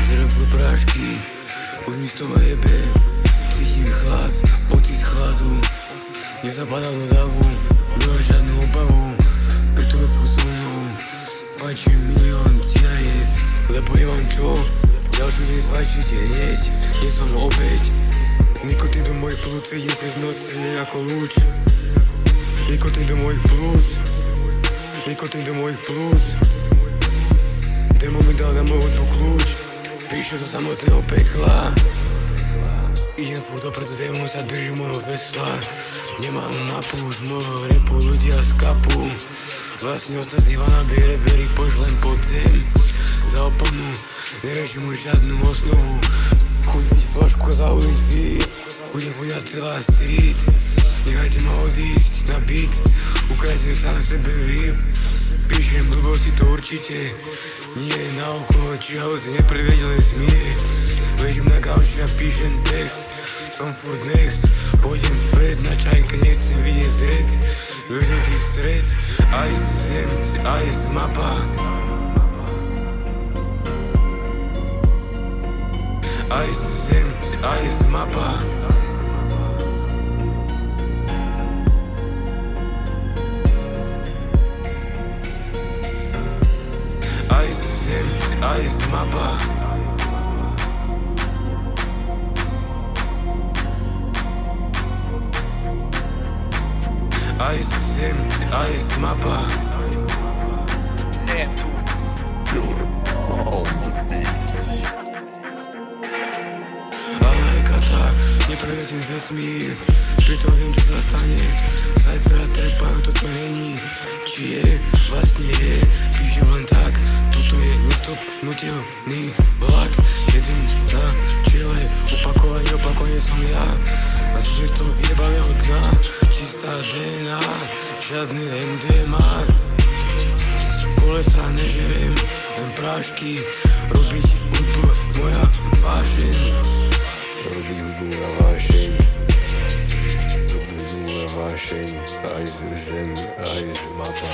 Žerem furt prášky, už mi z toho jebe. Cítim chlad, pocit chladu. Nezapadá do davu, nemám žiadnu obavu. Preto me furt so mnou fajčím milión cigaret, lebo nemám čo. Ďalšiu deň sfajčiť hneď, nie som obeť. Nikotín do mojich plúc vidím cez noc ako lúč. Nikotín do mojich plúc, nikotín do mojich plúc. Démon mi dal na moju hudbu kľúč, píše zo samotného pekla. Idem furt dopredu, démon sa drží mojho vesla. Nemám mapu z môjho repu, ľudia skapu. Vlastne ostatní vanaby reberi pošlem pod zem. Za oponu nereším už žiadnu osnovu. Chudiť flašku a zahodiť feed, budem vodiať celá street. Nechajte ma odísť na beat, ukrajte sa na sebe VIP. Píšem blbosti, to určite nie je na oko, či auto neprevedel smie. Ležím na gauči a píšem text, som furt next. Pôjdem vpred, na čajke nechcem vidieť red. Vyhnutý stred, ice zem, ice mapa. Ice zem, ice mapa. Ice zem, ice mapa. Ice zem, ice mapa. Ale kata, neprevedím vesmír, preto viem, čo sa stane. Zajtra trepajú, toto není. Či je, vlastne je, píšem len tak. Toto je nestopnutelný vlak. Jeden na čele, opakovanie som ja. A tu je to vyjebaného dna. Čistá DNA, žiadny MDMA. Kolesa nežerem, len prášky. Robiť hudbu moja vášeň. Robiť hudbu moja vášeň. Robiť hudbu moja vášeň. Ice zem, ice mapa.